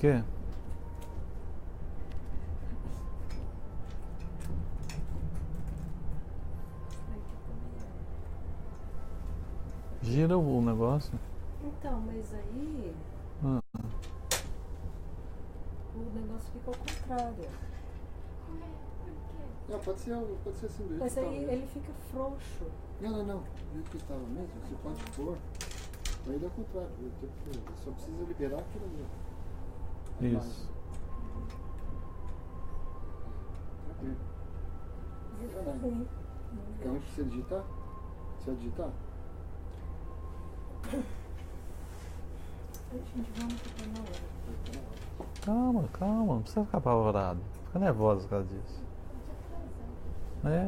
quê? Gira o negócio. Então, mas aí Ah, o negócio fica ao contrário. Não, pode ser assim do jeito Mas que aí estava ele fica frouxo. Não. Do jeito que estava mesmo, você pode pôr. Aí ele é o contrário. Só precisa liberar aquilo ali. A isso. imagem. Fica ruim. Fica ruim pra você digitar? Você vai digitar? Gente, vamos ficar na hora. Calma, não precisa ficar apavorado. Fica nervosa por causa disso.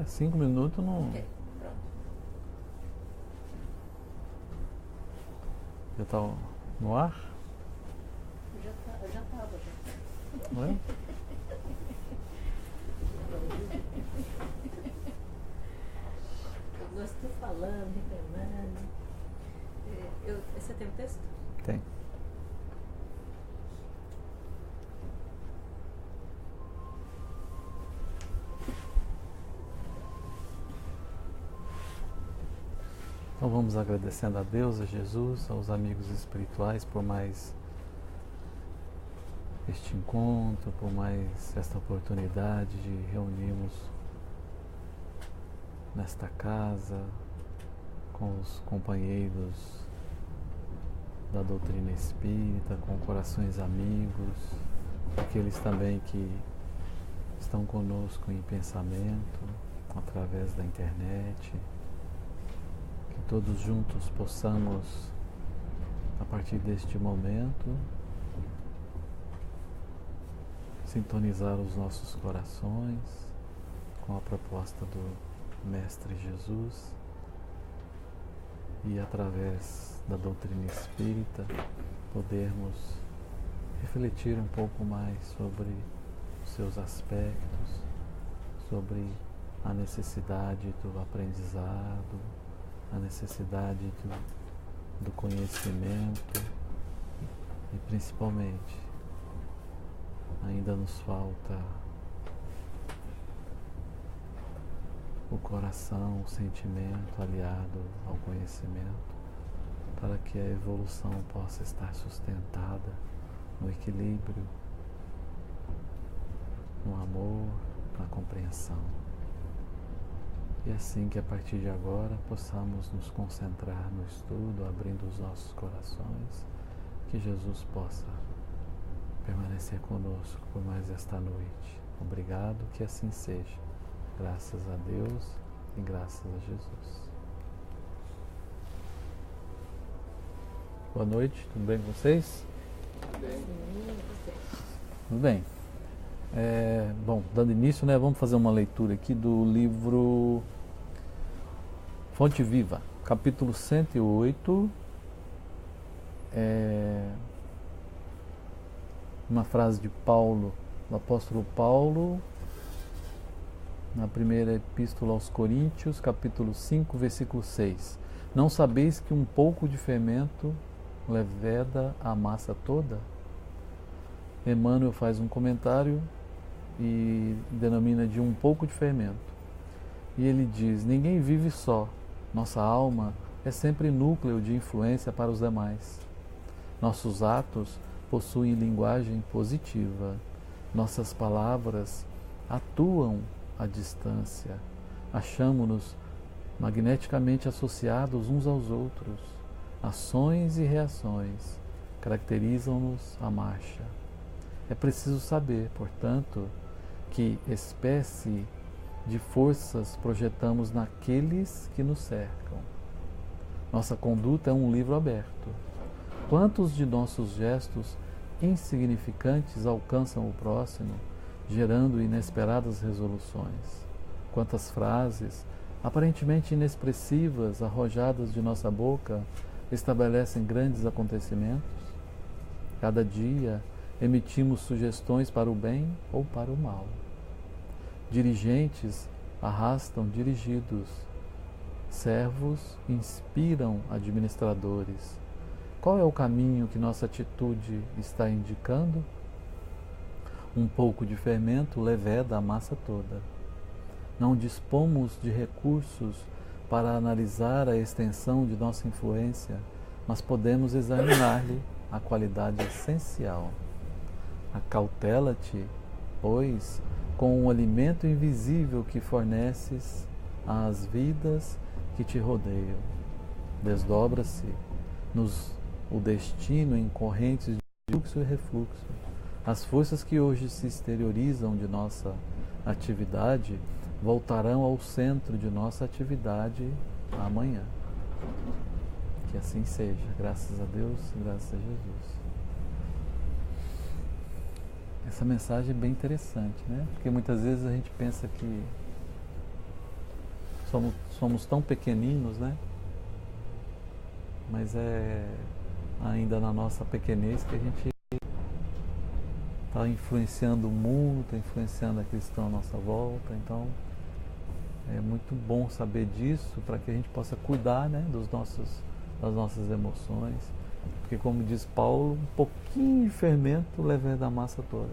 5 minutos não. Ok, pronto. Já tá no ar? Já tava. Não é? Nós estou falando, reclamando. Você tem o texto? Tem. Então vamos agradecendo a Deus, a Jesus, aos amigos espirituais por mais este encontro, por mais esta oportunidade de reunirmos nesta casa com os companheiros da doutrina espírita, com corações amigos, aqueles também que estão conosco em pensamento, através da internet. Que todos juntos possamos, a partir deste momento, sintonizar os nossos corações com a proposta do Mestre Jesus e, através da doutrina espírita, podermos refletir um pouco mais sobre os seus aspectos, sobre a necessidade do aprendizado, a necessidade do conhecimento e, principalmente, ainda nos falta o coração, o sentimento aliado ao conhecimento, para que a evolução possa estar sustentada no equilíbrio, no amor, na compreensão. E assim que a partir de agora possamos nos concentrar no estudo, abrindo os nossos corações, que Jesus possa permanecer conosco por mais esta noite. Obrigado, que assim seja. Graças a Deus e graças a Jesus. Boa noite, tudo bem com vocês? Tudo bem. Bom, dando início, vamos fazer uma leitura aqui do livro Fonte Viva, capítulo 108. Uma frase de Paulo, do apóstolo Paulo, na primeira epístola aos Coríntios, capítulo 5, versículo 6. Não sabeis que um pouco de fermento leveda a massa toda? Emmanuel faz um comentário e denomina de um pouco de fermento. E ele diz: ninguém vive só. Nossa alma é sempre núcleo de influência para os demais. Nossos atos possuem linguagem positiva. Nossas palavras atuam à distância. Achamo-nos magneticamente associados uns aos outros. Ações e reações caracterizam-nos a marcha. É preciso saber, portanto, que espécie de forças projetamos naqueles que nos cercam. Nossa conduta é um livro aberto. Quantos de nossos gestos insignificantes alcançam o próximo, gerando inesperadas resoluções? Quantas frases, aparentemente inexpressivas, arrojadas de nossa boca, estabelecem grandes acontecimentos? Cada dia emitimos sugestões para o bem ou para o mal. Dirigentes arrastam dirigidos, servos inspiram administradores. Qual é o caminho que nossa atitude está indicando? Um pouco de fermento leveda a massa toda. Não dispomos de recursos para analisar a extensão de nossa influência, mas podemos examinar-lhe a qualidade essencial. Acautela-te, pois, com o alimento invisível que forneces às vidas que te rodeiam. Desdobra-se nos o destino em correntes de fluxo e refluxo. As forças que hoje se exteriorizam de nossa atividade voltarão ao centro de nossa atividade amanhã. Que assim seja. Graças a Deus, graças a Jesus. Essa mensagem é bem interessante, né? Porque muitas vezes a gente pensa que somos tão pequeninos, né? Mas é ainda na nossa pequenez que a gente está influenciando o mundo, está influenciando a cristã à nossa volta. Então é muito bom saber disso para que a gente possa cuidar, né, das nossas emoções. Porque, como diz Paulo, um pouquinho de fermento leveda a massa toda.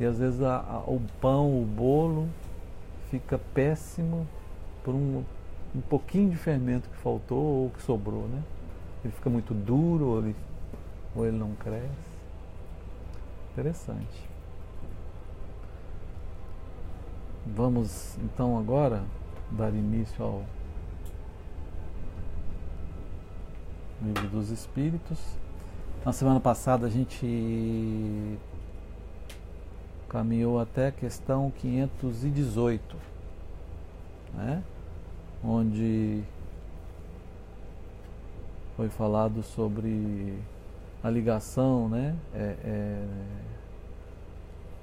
E às vezes o pão, o bolo fica péssimo por um pouquinho de fermento que faltou ou que sobrou, né? Ele fica muito duro ou ele não cresce. Interessante. Vamos então agora dar início ao Livro dos Espíritos. Na semana passada a gente caminhou até a questão 518, né? Onde foi falado sobre a ligação, né,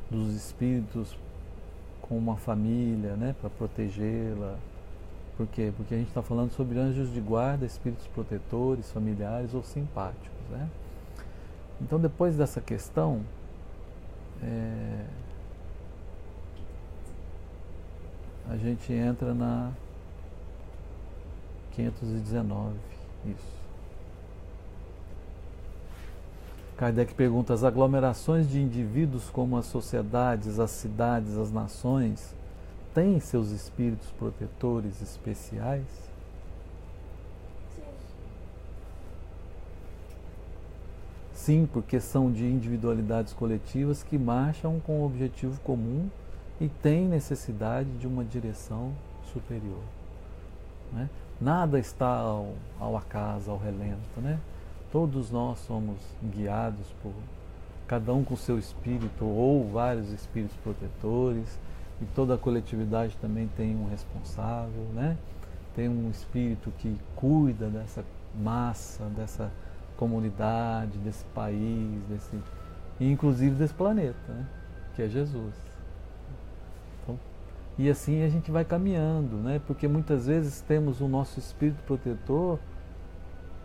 dos espíritos com uma família, né, para protegê-la. Por quê? Porque a gente está falando sobre anjos de guarda, espíritos protetores, familiares ou simpáticos, né? Então, depois dessa questão, a gente entra na 519, isso. Kardec pergunta: as aglomerações de indivíduos como as sociedades, as cidades, as nações, têm seus espíritos protetores especiais? Sim, porque são de individualidades coletivas que marcham com um objetivo comum e têm necessidade de uma direção superior, né? Nada está ao acaso, ao relento, né? Todos nós somos guiados por cada um com seu espírito ou vários espíritos protetores, e toda a coletividade também tem um responsável, né? Tem um espírito que cuida dessa massa, dessa comunidade, desse país, e inclusive desse planeta, né? Que é Jesus. Então, e assim a gente vai caminhando, né? Porque muitas vezes temos o nosso espírito protetor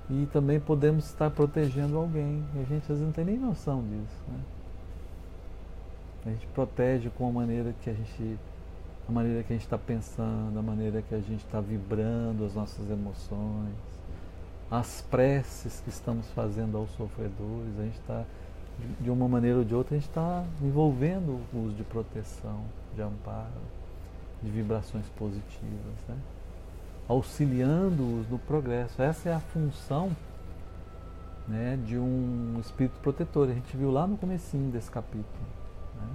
e também podemos estar protegendo alguém. E a gente às vezes não tem nem noção disso, né? A gente protege com a maneira que a gente está pensando, a maneira que a gente está vibrando as nossas emoções, as preces que estamos fazendo aos sofredores. A gente está, de uma maneira ou de outra, a gente está envolvendo os de proteção, de amparo, de vibrações positivas, né? Auxiliando-os no progresso. Essa é a função, né, de um espírito protetor. A gente viu lá no comecinho desse capítulo, né?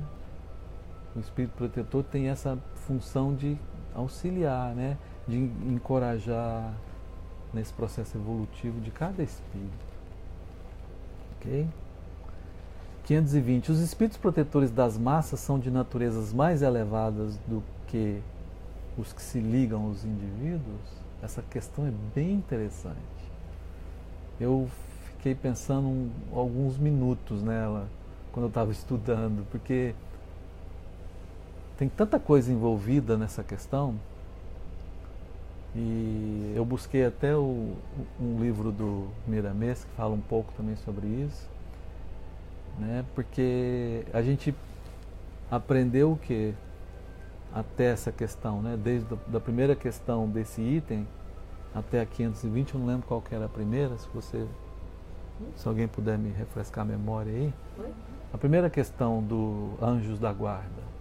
O espírito protetor tem essa função de auxiliar, né, de encorajar nesse processo evolutivo de cada espírito. Ok? 520. Os espíritos protetores das massas são de naturezas mais elevadas do que os que se ligam aos indivíduos? Essa questão é bem interessante. Eu fiquei pensando alguns minutos nela quando eu estava estudando, porque tem tanta coisa envolvida nessa questão. E eu busquei até um livro do Miramês que fala um pouco também sobre isso, né? Porque a gente aprendeu o quê? Até essa questão, né? Desde a primeira questão desse item até a 520, eu não lembro qual que era a primeira, se alguém puder me refrescar a memória aí. A primeira questão do Anjos da Guarda.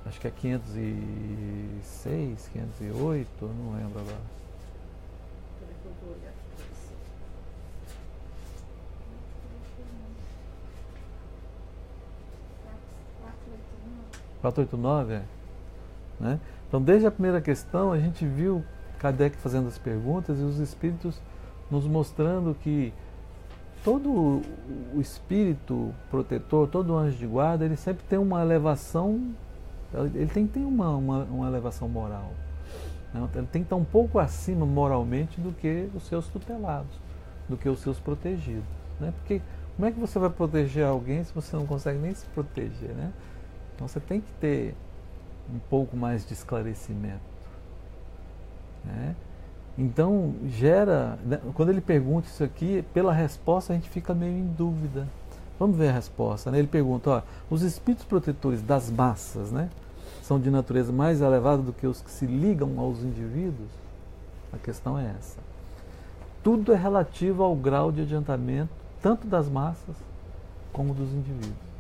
Acho que é 506, 508, não lembro agora. Peraí que eu vou olhar aqui pra você. 489, é? Né? Então, desde a primeira questão, a gente viu Kardec fazendo as perguntas e os espíritos nos mostrando que todo o espírito protetor, todo anjo de guarda, ele sempre tem uma elevação, ele tem que ter uma elevação moral. Né? Ele tem que estar um pouco acima moralmente do que os seus tutelados, do que os seus protegidos. Né? Porque como é que você vai proteger alguém se você não consegue nem se proteger? Né? Então você tem que ter um pouco mais de esclarecimento. Né? Então gera, quando ele pergunta isso aqui, pela resposta a gente fica meio em dúvida. Vamos ver a resposta. Né? Ele pergunta, ó, os espíritos protetores das massas, né, são de natureza mais elevada do que os que se ligam aos indivíduos? A questão é essa. Tudo é relativo ao grau de adiantamento, tanto das massas como dos indivíduos.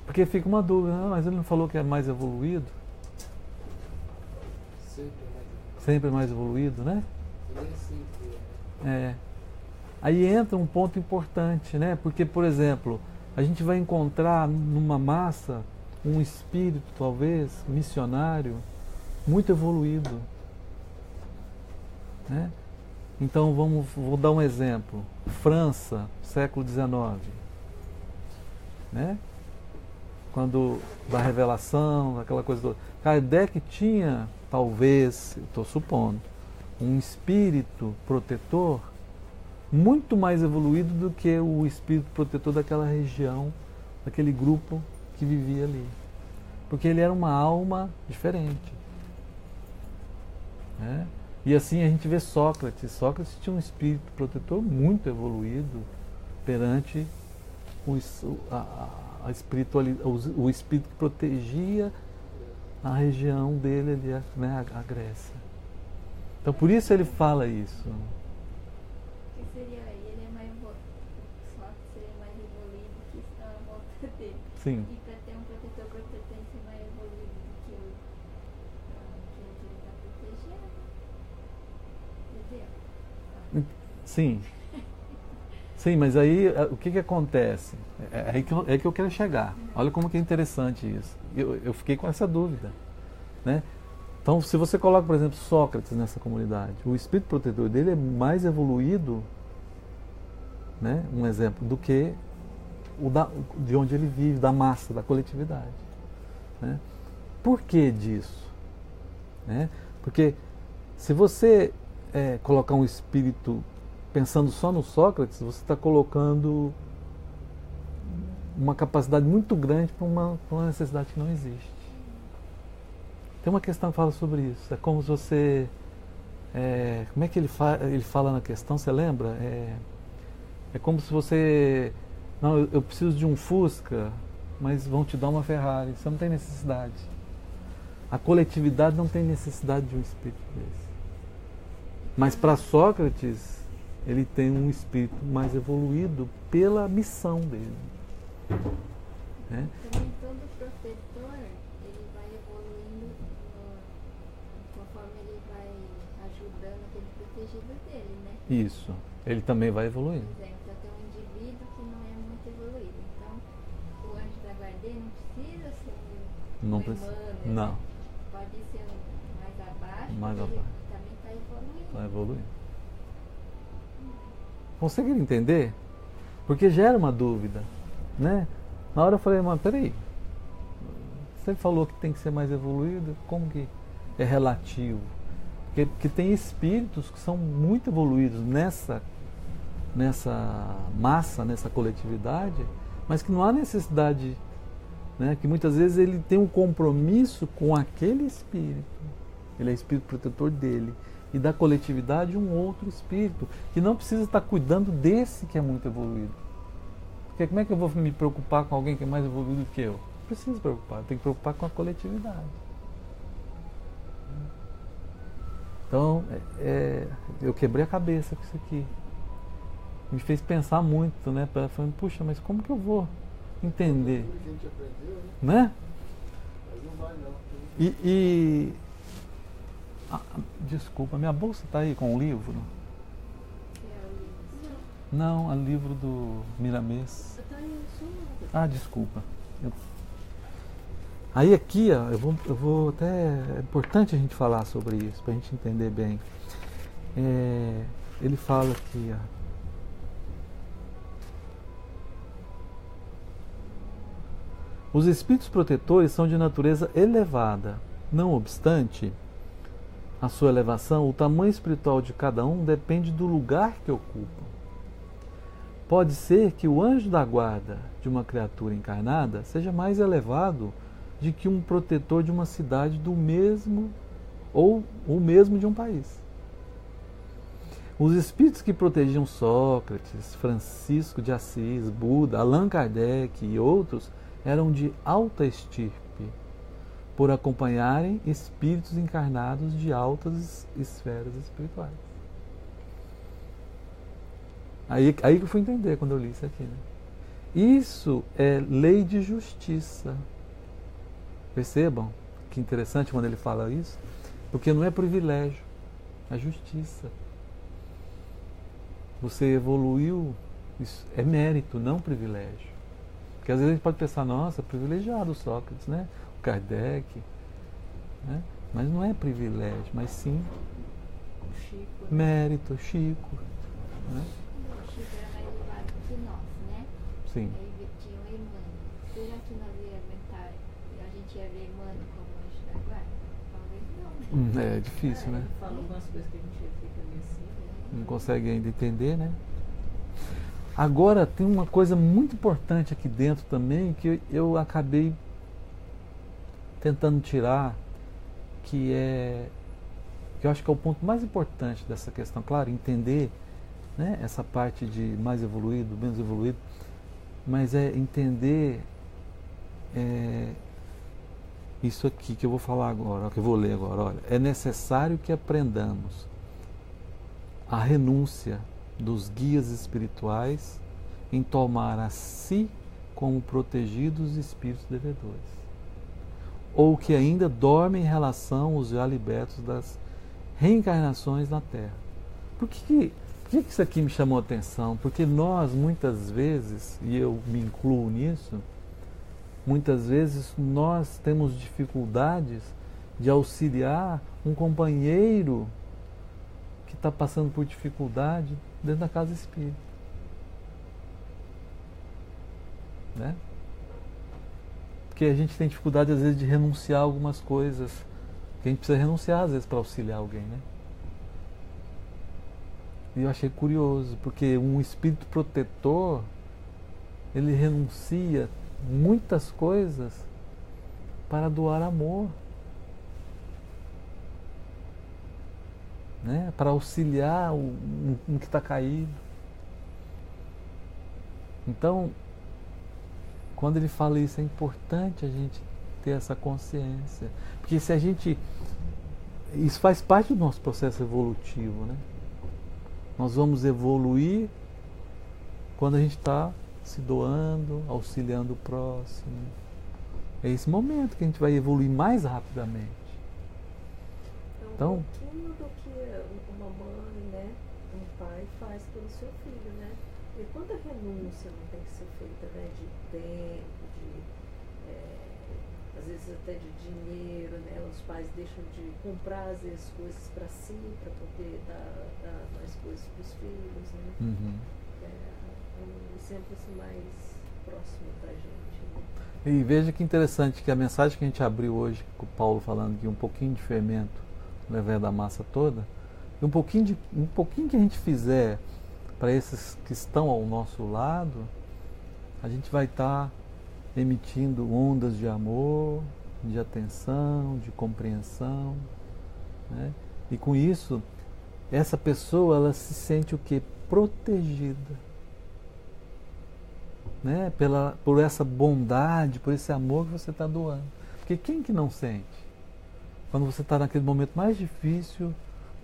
Porque fica uma dúvida, né? Mas ele não falou que é mais evoluído? Sempre mais evoluído, né? É. Aí entra um ponto importante, né? Porque, por exemplo, a gente vai encontrar numa massa um espírito, talvez, missionário, muito evoluído. Né? Então, vou dar um exemplo. França, século XIX. Né? Quando da revelação, aquela coisa toda. Kardec tinha, talvez, estou supondo, um espírito protetor muito mais evoluído do que o espírito protetor daquela região, daquele grupo que vivia ali. Porque ele era uma alma diferente. Né? E assim a gente vê Sócrates. Sócrates tinha um espírito protetor muito evoluído perante a espiritualidade, o espírito que protegia a região dele ali, né, a Grécia. Então por isso ele fala isso. Que seria, ele é mais só que seria mais evoluído que está à volta dele. Sim. E para ter um protetor tem que ser mais evoluído do que o que ele está protegendo. Entendeu? Sim. Sim, mas aí o que acontece? É que eu quero chegar. Olha como que é interessante isso. Eu fiquei com essa dúvida. Né? Então, se você coloca, por exemplo, Sócrates nessa comunidade, o espírito protetor dele é mais evoluído, né? Um exemplo, do que de onde ele vive, da massa, da coletividade. Né? Por que disso? Né? Porque se você colocar um espírito pensando só no Sócrates, você está colocando uma capacidade muito grande para uma necessidade que não existe. Tem uma questão que fala sobre isso. É como se você... como é que ele fala na questão? Você lembra? É como se você... Não, eu preciso de um Fusca, mas vão te dar uma Ferrari. Você não tem necessidade. A coletividade não tem necessidade de um espírito desse. Mas para Sócrates, ele tem um espírito mais evoluído pela missão dele. Né? Também todo protetor, ele vai evoluindo conforme ele vai ajudando aquele protegido dele, né? Isso. Ele também vai evoluindo. Por exemplo, tem um indivíduo que não é muito evoluído. Então, o anjo da guarda não precisa ser Não precisa. Emmanuel, Não. né? Pode ser mais abaixo, Mais mas ele abaixo. também está evoluindo. Vai evoluindo. Conseguiram entender? Porque gera uma dúvida, né? Na hora eu falei, mas peraí, você falou que tem que ser mais evoluído, como que é relativo? Porque tem espíritos que são muito evoluídos nessa massa, nessa coletividade, mas que não há necessidade, né? Que muitas vezes ele tem um compromisso com aquele espírito, ele é espírito protetor dele, e da coletividade um outro espírito, que não precisa estar cuidando desse que é muito evoluído. Porque como é que eu vou me preocupar com alguém que é mais evoluído do que eu? Não preciso preocupar, eu tenho que preocupar com a coletividade. Então, eu quebrei a cabeça com isso aqui. Me fez pensar muito, né? Falando, puxa, mas como que eu vou entender? Tudo que a gente aprendeu, né? Né? Mas não vai não. Desculpa, minha bolsa está aí com o livro? É o livro. Não, é o livro do Miramês. Tá aí o som. Ah, desculpa. Aí aqui, ó, eu vou até. É importante a gente falar sobre isso, para a gente entender bem. Ele fala aqui, ó. Os espíritos protetores são de natureza elevada. Não obstante a sua elevação, o tamanho espiritual de cada um depende do lugar que ocupam. Pode ser que o anjo da guarda de uma criatura encarnada seja mais elevado do que um protetor de uma cidade do mesmo ou o mesmo de um país. Os espíritos que protegiam Sócrates, Francisco de Assis, Buda, Allan Kardec e outros eram de alta estirpe, por acompanharem espíritos encarnados de altas esferas espirituais. Aí que eu fui entender quando eu li isso aqui, né? Isso é lei de justiça. Percebam que interessante quando ele fala isso, porque não é privilégio, é justiça. Você evoluiu, isso é mérito, não privilégio. Porque às vezes a gente pode pensar, nossa, privilegiado o Sócrates, né? O Kardec, né? Mas não é privilégio, mas sim O Chico. mérito, Chico. Né? O Chico era mais elevado que nós, né? Sim. Aí tinha o Emmanuel. Será que nós ia aguentar? A gente ia ver Emmanuel como anjo da guarda? Talvez não, né? É difícil, né? Ele fala algumas coisas que a gente fica meio assim, né? Não consegue ainda entender, né? Agora tem uma coisa muito importante aqui dentro também que eu acabei tentando tirar, que eu acho que é o ponto mais importante dessa questão. Claro, entender, né, essa parte de mais evoluído, menos evoluído, mas é entender isso aqui que eu vou falar agora, que eu vou ler agora. Olha, é necessário que aprendamos a renúncia dos guias espirituais em tomar a si como protegidos espíritos devedores, ou que ainda dormem em relação aos já libertos das reencarnações na Terra. Por que isso aqui me chamou a atenção? Porque nós, muitas vezes, e eu me incluo nisso, muitas vezes nós temos dificuldades de auxiliar um companheiro que está passando por dificuldade dentro da casa espírita. Né? Porque a gente tem dificuldade às vezes de renunciar a algumas coisas que a gente precisa renunciar às vezes para auxiliar alguém, né? E eu achei curioso, porque um espírito protetor, ele renuncia muitas coisas para doar amor, né? Para auxiliar um que está caído. Então, quando ele fala isso, é importante a gente ter essa consciência. Porque se a gente... Isso faz parte do nosso processo evolutivo, né? Nós vamos evoluir quando a gente está se doando, auxiliando o próximo. É esse momento que a gente vai evoluir mais rapidamente. Então, um pouquinho do que uma mãe, né, um pai faz pelo seu filho, né? E quanta renúncia não tem que ser feita, né? De tempo, às vezes até de dinheiro, né? Os pais deixam de comprar, às vezes, coisas para si, para poder dar mais coisas para os filhos, né? uhum. É um exemplo assim, mais próximo da gente, né? E veja que interessante que a mensagem que a gente abriu hoje, com o Paulo falando que um pouquinho de fermento leva da massa toda, e um pouquinho que a gente fizer para esses que estão ao nosso lado, a gente vai estar emitindo ondas de amor, de atenção, de compreensão, né? E com isso, essa pessoa ela se sente o quê? Protegida, né? Por essa bondade, por esse amor que você está doando. Porque quem que não sente? Quando você está naquele momento mais difícil,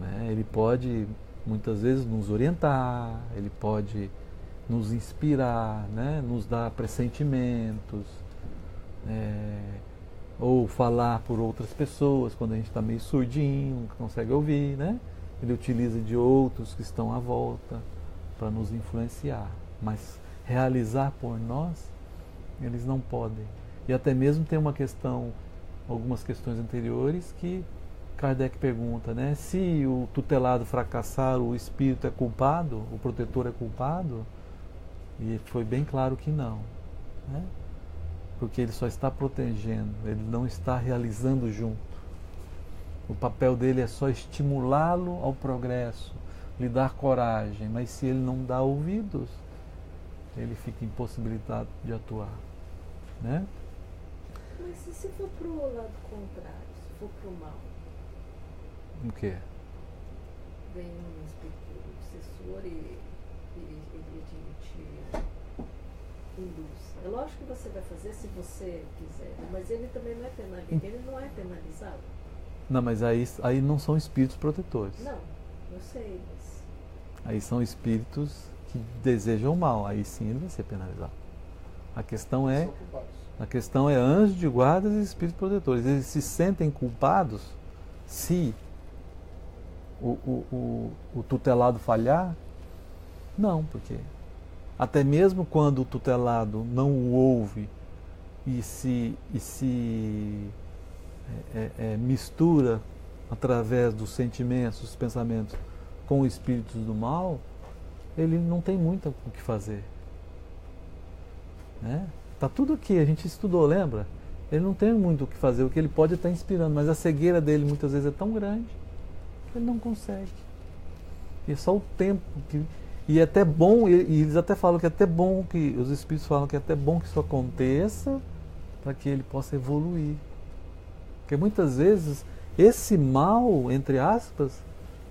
né? Ele pode, muitas vezes, nos orientar, ele pode nos inspirar, né? Nos dar pressentimentos, ou falar por outras pessoas quando a gente está meio surdinho, não consegue ouvir, né? Ele utiliza de outros que estão à volta para nos influenciar, mas realizar por nós, eles não podem. E até mesmo tem uma questão, algumas questões anteriores que Kardec pergunta, né? Se o tutelado fracassar, o espírito é culpado, o protetor é culpado? E foi bem claro que não, né? Porque ele só está protegendo, ele não está realizando junto. O papel dele é só estimulá-lo ao progresso, lhe dar coragem, mas se ele não dá ouvidos, ele fica impossibilitado de atuar, né? Mas e se for para o lado contrário, se for para o mal? O quê? Vem um espírito obsessor e ele te induz. É lógico que você vai fazer se você quiser, mas ele também não é penalizado. Ele não é penalizado. Não, mas aí não são espíritos protetores. Não, eu sei, mas... Aí são espíritos que desejam o mal. Aí sim ele vai ser penalizado. A questão é anjos de guardas e espíritos protetores. Eles se sentem culpados se o tutelado falhar? Não, porque até mesmo quando o tutelado não o ouve e se mistura através dos sentimentos, dos pensamentos com espíritos do mal, ele não tem muito o que fazer, né? Tá tudo aqui, a gente estudou, lembra? Ele não tem muito o que fazer, o que ele pode estar inspirando, mas a cegueira dele muitas vezes é tão grande que ele não consegue. E é só o tempo que... E é até bom, e eles até falam que é até bom, que os espíritos falam que é até bom que isso aconteça para que ele possa evoluir. Porque muitas vezes esse mal, entre aspas,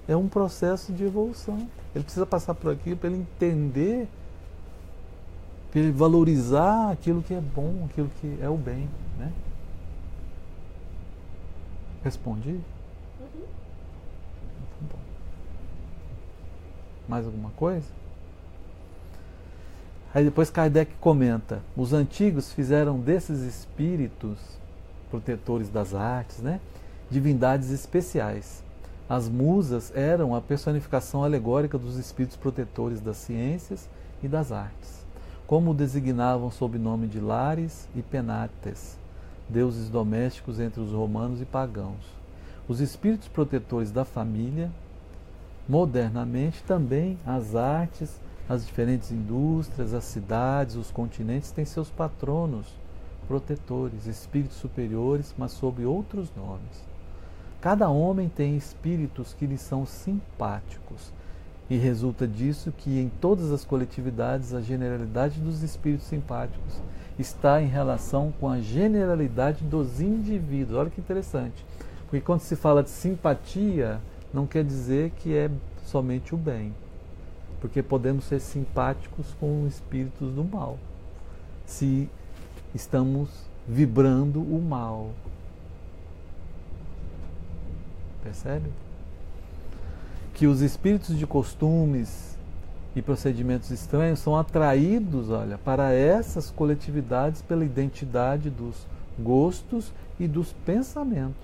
é um processo de evolução. Ele precisa passar por aquilo para ele entender, para ele valorizar aquilo que é bom, aquilo que é o bem, né? Respondi? Uhum. Tá bom. Mais alguma coisa? Aí depois Kardec comenta: os antigos fizeram desses espíritos protetores das artes, né, divindades especiais. As musas eram a personificação alegórica dos espíritos protetores das ciências e das artes, como o designavam sob nome de Lares e Penates, deuses domésticos entre os romanos e pagãos. Os espíritos protetores da família, modernamente também as artes, as diferentes indústrias, as cidades, os continentes têm seus patronos protetores, espíritos superiores, mas sob outros nomes. Cada homem tem espíritos que lhe são simpáticos, e resulta disso que em todas as coletividades a generalidade dos espíritos simpáticos está em relação com a generalidade dos indivíduos. Olha que interessante, porque quando se fala de simpatia, não quer dizer que é somente o bem, porque podemos ser simpáticos com espíritos do mal, se estamos vibrando o mal. Percebe? Que os espíritos de costumes e procedimentos estranhos são atraídos, olha, para essas coletividades pela identidade dos gostos e dos pensamentos.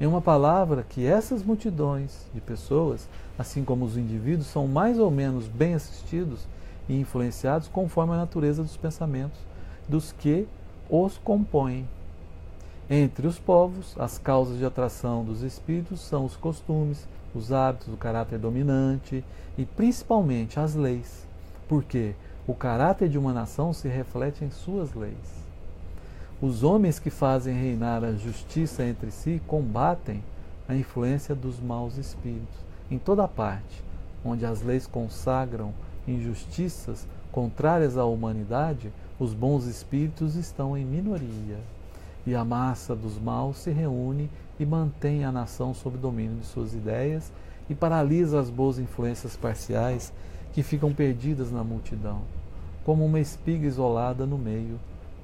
Em uma palavra, que essas multidões de pessoas, assim como os indivíduos, são mais ou menos bem assistidos e influenciados conforme a natureza dos pensamentos dos que os compõem. Entre os povos, as causas de atração dos espíritos são os costumes, os hábitos, o caráter dominante e principalmente as leis, porque o caráter de uma nação se reflete em suas leis. Os homens que fazem reinar a justiça entre si combatem a influência dos maus espíritos. Em toda parte, onde as leis consagram injustiças contrárias à humanidade, os bons espíritos estão em minoria. E a massa dos maus se reúne e mantém a nação sob domínio de suas ideias e paralisa as boas influências parciais que ficam perdidas na multidão, como uma espiga isolada no meio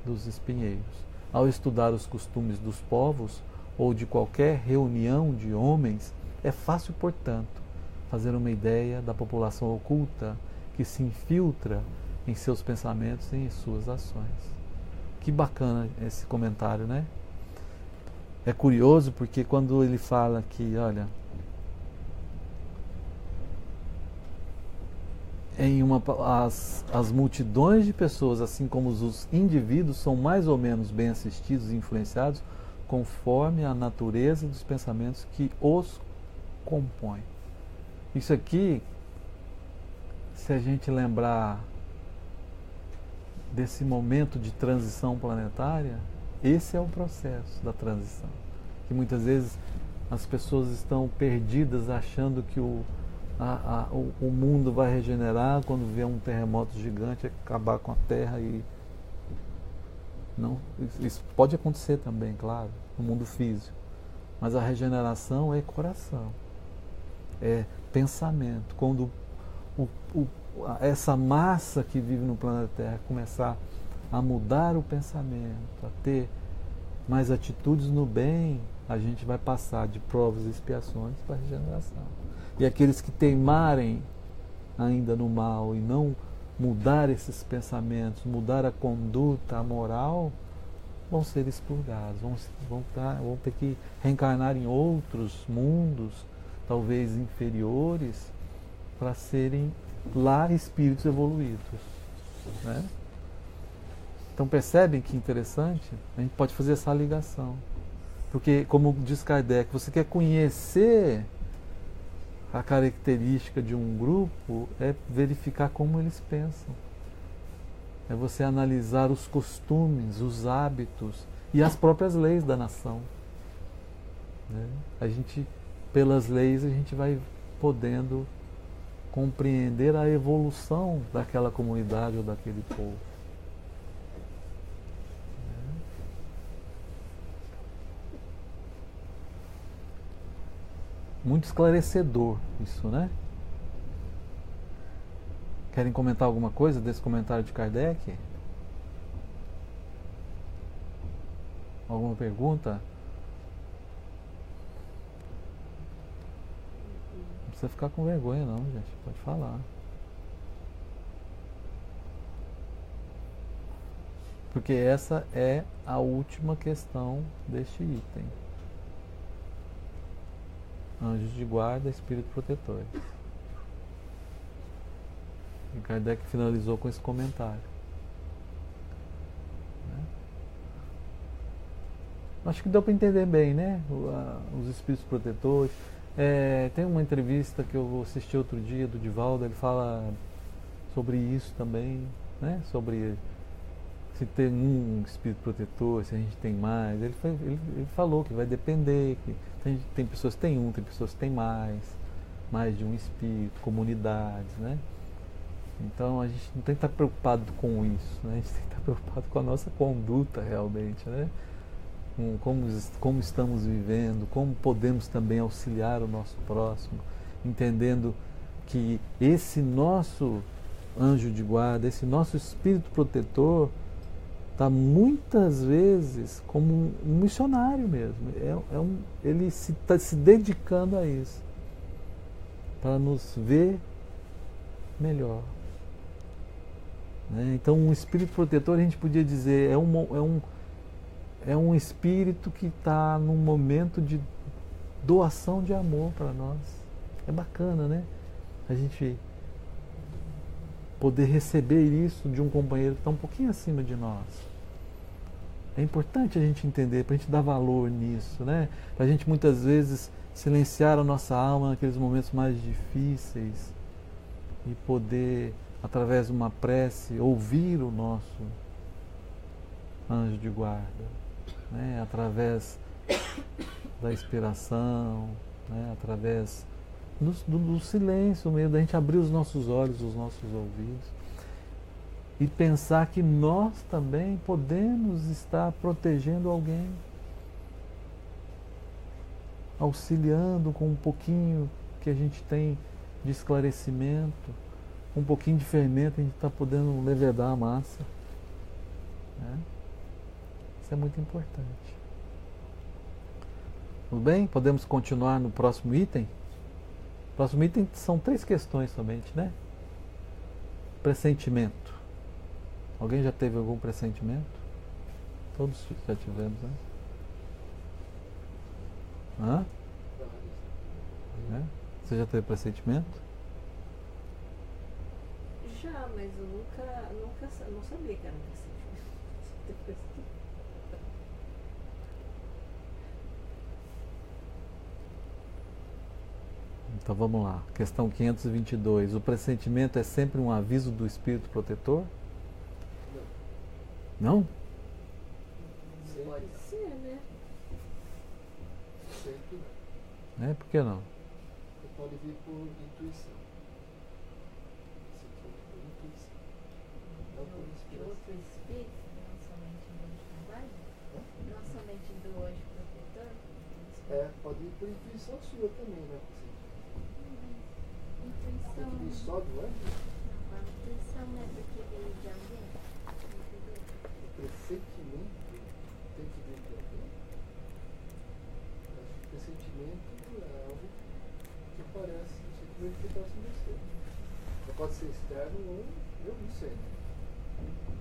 dos espinheiros. Ao estudar os costumes dos povos ou de qualquer reunião de homens, É fácil, portanto, fazer uma ideia da população oculta que se infiltra em seus pensamentos e em suas ações. Que bacana esse comentário, né? É curioso porque quando ele fala que, olha, as multidões de pessoas, assim como os indivíduos, são mais ou menos bem assistidos e influenciados conforme a natureza dos pensamentos que os compõem. Isso aqui, se a gente lembrar desse momento de transição planetária, esse é o processo da transição. Que muitas vezes as pessoas estão perdidas achando que o mundo vai regenerar quando vê um terremoto gigante acabar com a Terra e não, isso pode acontecer também, claro, no mundo físico, mas a regeneração é coração, é pensamento. Quando essa massa que vive no planeta Terra começar a mudar o pensamento, a ter mais atitudes no bem, a gente vai passar de provas e expiações para a regeneração. E aqueles que teimarem ainda no mal e não mudar esses pensamentos, mudar a conduta, a moral, vão ser expurgados, vão ter que reencarnar em outros mundos, talvez inferiores, para serem lá espíritos evoluídos, né? Então percebem que interessante? A gente pode fazer essa ligação. Porque, como diz Kardec, você quer conhecer a característica de um grupo, é verificar como eles pensam. É você analisar os costumes, os hábitos e as próprias leis da nação, né? Pelas leis, a gente vai podendo compreender a evolução daquela comunidade ou daquele povo. Muito esclarecedor isso, né? Querem comentar alguma coisa desse comentário de Kardec? Alguma pergunta? Não precisa ficar com vergonha não, gente. Pode falar. Porque essa é a última questão deste item. Anjos de guarda, espírito protetor. E Kardec finalizou com esse comentário. Acho que deu para entender bem, né? Os espíritos protetores. Tem uma entrevista que eu assisti outro dia do Divaldo, ele fala sobre isso também, né? Sobre se tem um espírito protetor, se a gente tem mais. Ele falou que vai depender, que tem pessoas que têm um, tem pessoas que têm mais de um espírito, comunidades, né? Então a gente não tem que estar preocupado com isso, né? A gente tem que estar preocupado com a nossa conduta realmente, né? Como estamos vivendo, como podemos também auxiliar o nosso próximo, entendendo que esse nosso anjo de guarda, esse nosso espírito protetor, está muitas vezes como um missionário mesmo. Ele está se dedicando a isso, para nos ver melhor, né? Então, um espírito protetor, a gente podia dizer, é um espírito que está num momento de doação de amor para nós. É bacana, né? A gente poder receber isso de um companheiro que está um pouquinho acima de nós. É importante a gente entender, para a gente dar valor nisso, né? Para a gente muitas vezes silenciar a nossa alma naqueles momentos mais difíceis e poder, através de uma prece, ouvir o nosso anjo de guarda, né? Através da inspiração, né? Através do silêncio mesmo, da gente abrir os nossos olhos, os nossos ouvidos e pensar que nós também podemos estar protegendo alguém, auxiliando com um pouquinho que a gente tem de esclarecimento, um pouquinho de fermento, a gente está podendo levedar a massa, né? Isso é muito importante. Tudo bem? Podemos continuar no próximo item? O próximo item são 3 questões somente, né? Pressentimento. Alguém já teve algum pressentimento? Todos já tivemos, né? Hã? É? Você já teve pressentimento? Já, mas eu não sabia que era um pressentimento. Depois que... Então vamos lá. Questão 522. O pressentimento é sempre um aviso do espírito protetor? Não? Pode ser, né? Sempre não. É? Por que não? Você pode vir por intuição. Sentimento por intuição. Não por De inspiração. outro espírito, não somente do anjo da guarda, não somente do anjo protetor. É, pode ir por intuição sua também, né? Tem Intuição. que vir só do anjo? Não, a intuição não é porque veio de alguém. Entendeu? O pressentimento tem que vir de alguém? Eu acho que pressentimento é algo que aparece, um sentimento que aparece em você. Não pode ser externo ou eu não sei.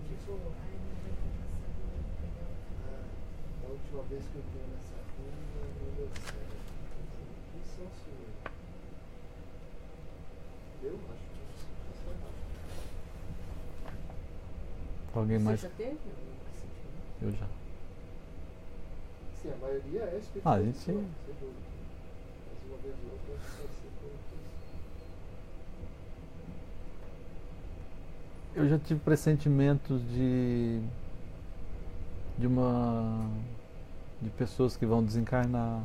Tipo, ai, não vai estar passando, entendeu? A última vez que eu entrei nessa rua não deu certo. Intuição sua. Eu acho que isso é errado. Alguém Você mais? já teve um pressentimento? Eu já. Sim, a maioria é espiritual. Ah, a gente- sem dúvida. Mas uma vez ou outra acho que vai ser por intuição. Eu já tive pressentimentos de pessoas que vão desencarnar.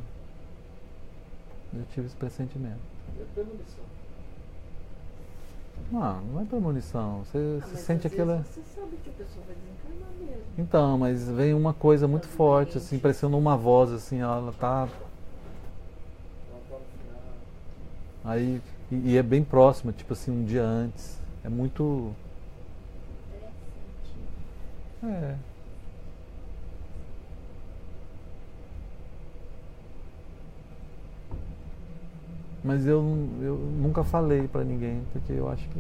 Eu tive esse pressentimento. É premonição. Não é premonição. Você Mas sente às aquela. vezes você sabe que a pessoa vai desencarnar mesmo. Então, mas vem uma coisa muito Também. forte, assim, parecendo uma voz, assim, ela tá. Ela tá no final. Aí. E é bem próxima, tipo assim, um dia antes. É muito. Interessante. É. Mas eu nunca falei pra ninguém, porque eu acho que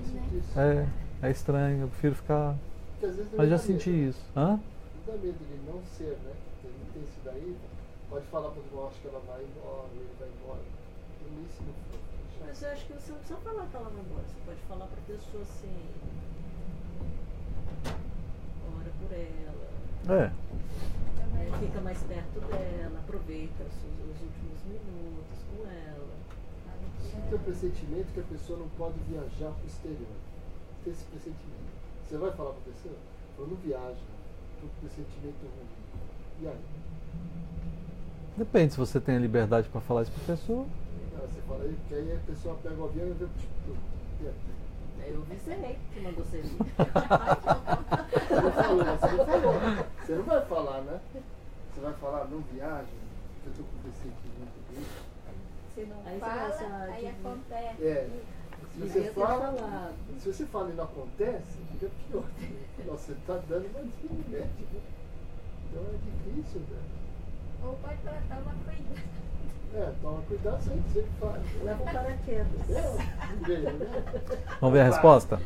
Estranho, né? Isso. é estranho, eu prefiro ficar. Porque às vezes Mas já dá senti medo, né? isso. Hã? Dá medo de não ser, né? Porque não tem isso daí. Pode falar para o acho que ela vai embora, ele vai embora. E isso não foi. Mas eu acho que você não precisa falar que ela vai embora. Você pode falar pra pessoa assim. Ora por ela. É. Fica mais perto dela, aproveita os últimos minutos com ela. Sinta o pressentimento que a pessoa não pode viajar para o exterior. Tem esse pressentimento. Você vai falar para a pessoa? Eu não viaja. Estou com pressentimento ruim. E aí? Depende se você tem a liberdade pra falar isso pra pessoa. Você fala aí, porque aí a pessoa pega o avião e vê. E aí? Eu avisei que mandou você vir. Você não falou, você não falou. Você não vai falar, né? Você vai falar, não viaja, porque eu estou com pressentimento ruim. Você não Aí você fala, vai falar aí de- acontece. É. Se Devia você ter fala, falado. se você fala e não acontece, fica pior. Nossa, você está dando uma desligamento. Então é difícil, né? Ou pode falar, toma cuidado. Toma cuidado, sempre faz. Leva o paraquedas. Veio, né? Vamos ver a resposta?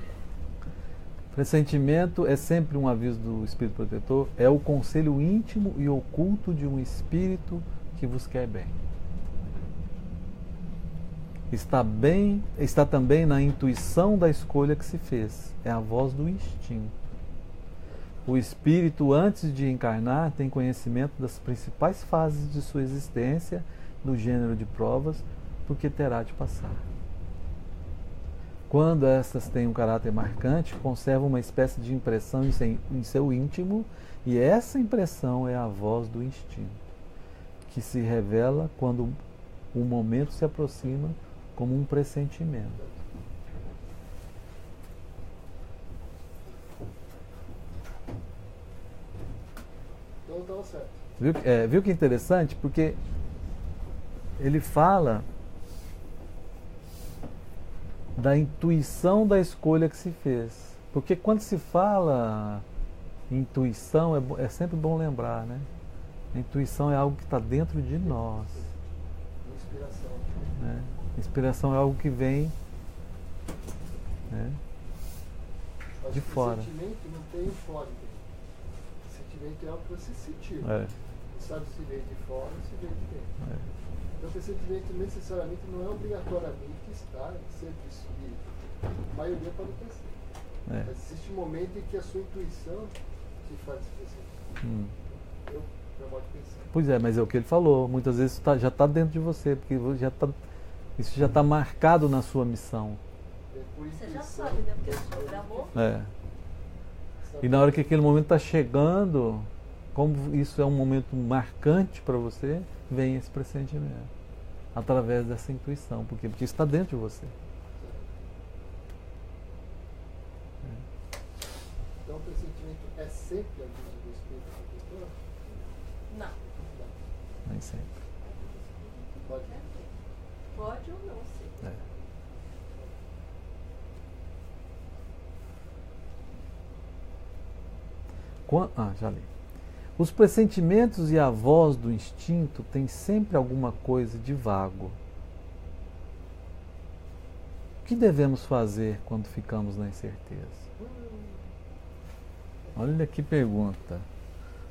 Pressentimento é sempre um aviso do Espírito Protetor, é o conselho íntimo e oculto de um Espírito que vos quer bem. Está também na intuição da escolha que se fez, é a voz do instinto. O Espírito, antes de encarnar, tem conhecimento das principais fases de sua existência, no gênero de provas, porque terá de passar. Quando estas têm um caráter marcante, conservam uma espécie de impressão em seu íntimo, e essa impressão é a voz do instinto, que se revela quando o momento se aproxima como um pressentimento. Então estava certo. Viu que interessante? Porque ele fala da intuição da escolha que se fez. Porque quando se fala intuição, é sempre bom lembrar, né? A intuição é algo que está dentro de nós. Inspiração. Né? Inspiração é algo que vem, né, Acho de que fora. O sentimento não tem um código. O sentimento é algo que você sentiu. É, Não sabe se veio de fora ou se veio de dentro. é. Então, o sentimento necessariamente não é obrigatoriamente estar sempre espírito. A maioria pode pensar. É. Mas existe um momento em que a sua intuição te faz esse Eu gosto de pensar. Pois é, mas é o que ele falou. Muitas vezes já está dentro de você, porque isso já está marcado na sua missão. Você já sabe, né? Porque você programou. É. E na hora que aquele momento está chegando, como isso é um momento marcante para você, vem esse pressentimento. Através dessa intuição. Por quê? Porque isso está dentro de você. Então o pressentimento é sempre a vida do espírito protetor? Não. Nem sempre. Pode. Pode ou não ser. É. Já li. Os pressentimentos e a voz do instinto têm sempre alguma coisa de vago. O que devemos fazer quando ficamos na incerteza? Olha que pergunta.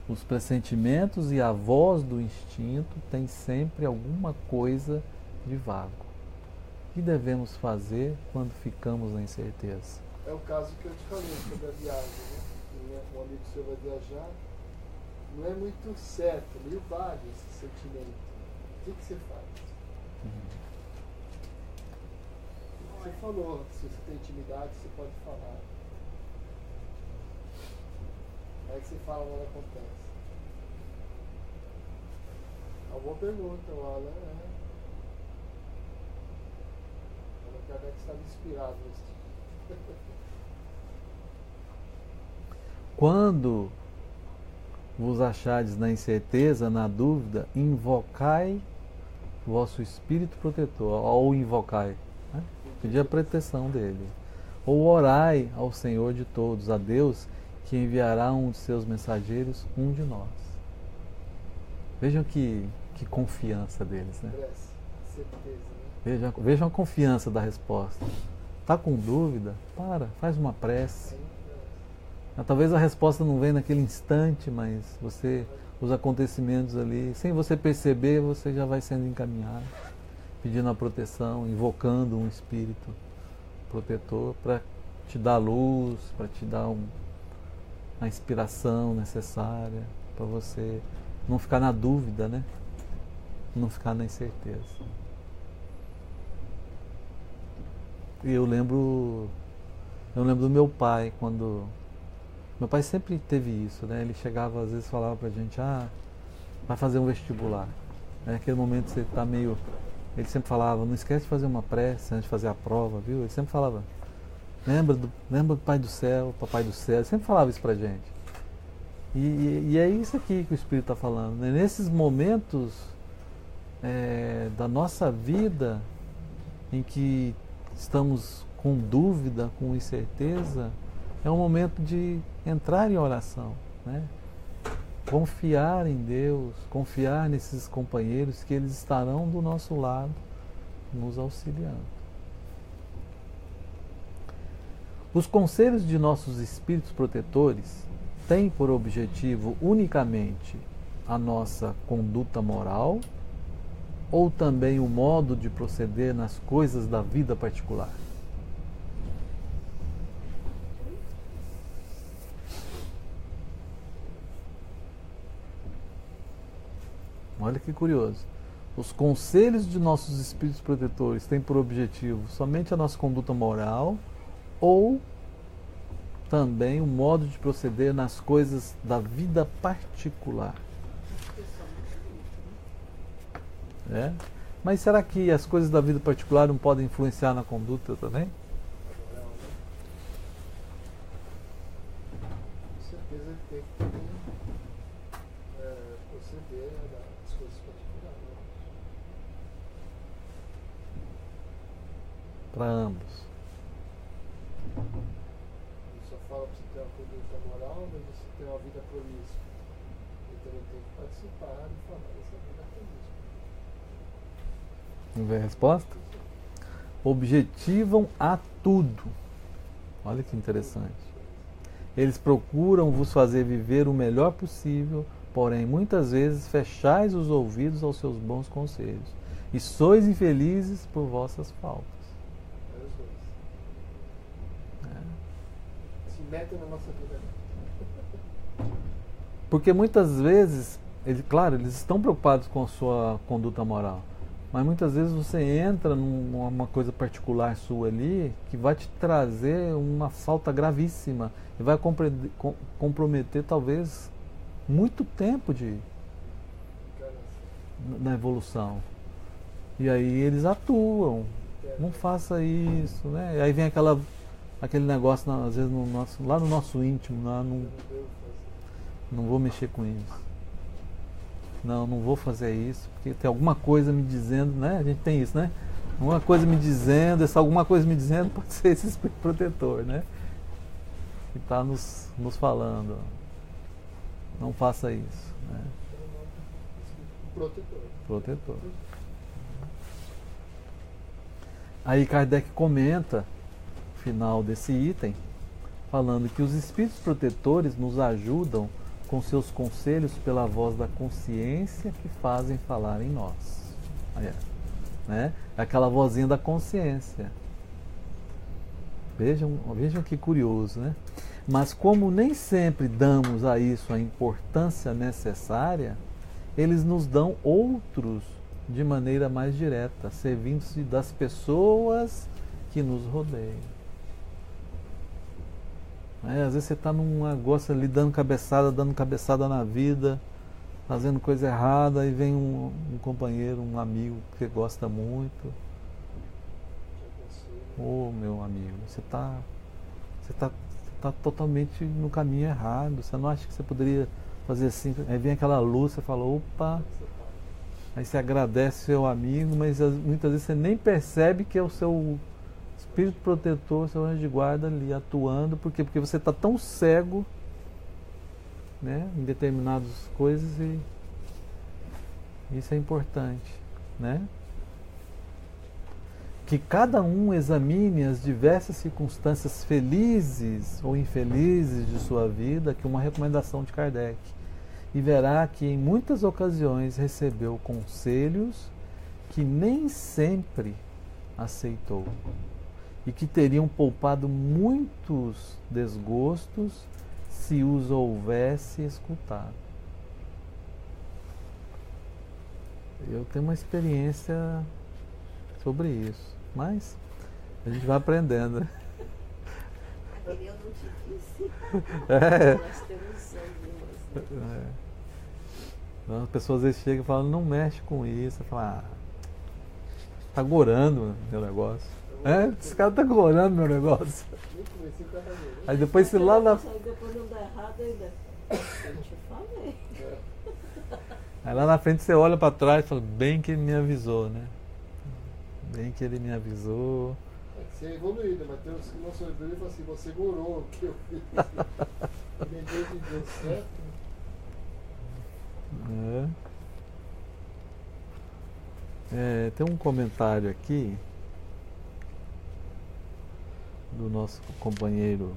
Os pressentimentos e a voz do instinto têm sempre alguma coisa de vago. O que devemos fazer quando ficamos na incerteza? É o caso que eu te falei sobre a viagem, né? Um amigo seu vai viajar, não é muito certo, meio vago esse sentimento. O que você faz? Você falou, se você tem intimidade, você pode falar. Aí que você fala, nada acontece. Uma boa pergunta, o Alan. O Kardec estava inspirado nesse Quando vos achardes na incerteza, na dúvida, invocai vosso espírito protetor, ou invocai, né? Pedir a proteção dele, ou orai ao Senhor de todos, a Deus, que enviará um de seus mensageiros, um de nós. Vejam que confiança deles, né? certeza, né? Vejam a confiança da resposta. Está com dúvida? Faz uma prece. Talvez a resposta não venha naquele instante, mas os acontecimentos ali, sem você perceber, você já vai sendo encaminhado, pedindo a proteção, invocando um espírito protetor para te dar luz, para te dar a inspiração necessária, para você não ficar na dúvida, né? Não ficar na incerteza. E eu lembro do meu pai, quando... Meu pai sempre teve isso, né? Ele chegava, às vezes falava pra gente, vai fazer um vestibular. Naquele momento você tá meio... Ele sempre falava, não esquece de fazer uma prece antes de fazer a prova, viu? Ele sempre falava, lembra do Pai do Céu, Papai do Céu. Ele sempre falava isso pra gente. E é isso aqui que o Espírito está falando, né? Nesses momentos da nossa vida em que estamos com dúvida, com incerteza, é um momento de entrar em oração, né? Confiar em Deus, confiar nesses companheiros que eles estarão do nosso lado, nos auxiliando. Os conselhos de nossos espíritos protetores têm por objetivo unicamente a nossa conduta moral ou também o modo de proceder nas coisas da vida particular? Olha que curioso. Os conselhos de nossos espíritos protetores têm por objetivo somente a nossa conduta moral ou também o modo de proceder nas coisas da vida particular? Mas será que as coisas da vida particular não podem influenciar na conduta também? Com certeza tem que também proceder das coisas particulares. Para ambos. Ele só fala para você ter uma conduta moral, mas você tem uma vida promíscua. Ele também tem que participar e falar dessa vida feliz. Vamos ver a resposta? Objetivam a tudo. Olha que interessante. Eles procuram vos fazer viver o melhor possível, porém muitas vezes fechais os ouvidos aos seus bons conselhos, e sois infelizes por vossas faltas. É os dois. Se metem na nossa vida. Porque muitas vezes, claro, eles estão preocupados com a sua conduta moral, mas muitas vezes você entra numa coisa particular sua ali que vai te trazer uma falta gravíssima e vai comprometer talvez muito tempo na evolução. E aí eles atuam, não faça isso, né? E aí vem aquele negócio, às vezes lá no nosso íntimo, não vou mexer com isso. Não vou fazer isso, porque tem alguma coisa me dizendo, né? A gente tem isso, né? Alguma coisa me dizendo, essa alguma coisa me dizendo pode ser esse espírito protetor, né? Que está nos falando, não faça isso, né? Protetor. Aí Kardec comenta, no final desse item, falando que os espíritos protetores nos ajudam com seus conselhos pela voz da consciência que fazem falar em nós. Né? Aquela vozinha da consciência. Vejam que curioso, né? Mas como nem sempre damos a isso a importância necessária, eles nos dão outros de maneira mais direta, servindo-se das pessoas que nos rodeiam. Às vezes você está num negócio ali dando cabeçada na vida, fazendo coisa errada, e vem um companheiro, um amigo que você gosta muito. Meu amigo, você está totalmente no caminho errado. Você não acha que você poderia fazer assim? Aí vem aquela luz, você fala, opa. Aí você agradece seu amigo, mas muitas vezes você nem percebe que é o seu espírito protetor, seu anjo de guarda ali atuando. Por quê? Porque você está tão cego, né, em determinadas coisas, e isso é importante, né? Que cada um examine as diversas circunstâncias felizes ou infelizes de sua vida, que é uma recomendação de Kardec, e verá que em muitas ocasiões recebeu conselhos que nem sempre aceitou, e que teriam poupado muitos desgostos se os houvesse escutado. Eu tenho uma experiência sobre isso, mas a gente vai aprendendo, né? Aquele eu não te disse. Nós temos algumas. Então, as pessoas às vezes chegam e falam, não mexe com isso. Eu falo, tá gorando meu negócio. Esse cara tá gorando meu negócio. Aí depois se lá na... Depois não dá errado ainda. Eu te falei. Aí lá na frente você olha para trás e fala, bem que ele me avisou, né? Bem que ele me avisou. Você é evoluído, mas tem uns que não são evoluídos e falam assim, você gorou o que eu fiz. Ninguém que deu certo. Tem um comentário aqui do nosso companheiro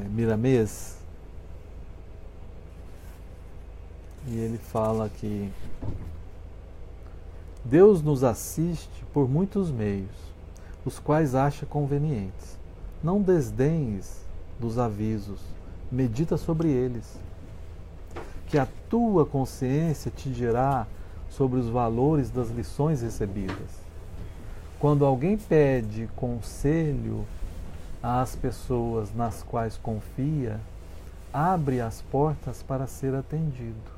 Miramês, e ele fala que Deus nos assiste por muitos meios, os quais acha convenientes. Não desdenhes dos avisos, medita sobre eles, que a tua consciência te dirá sobre os valores das lições recebidas. Quando alguém pede conselho às pessoas nas quais confia, abre as portas para ser atendido.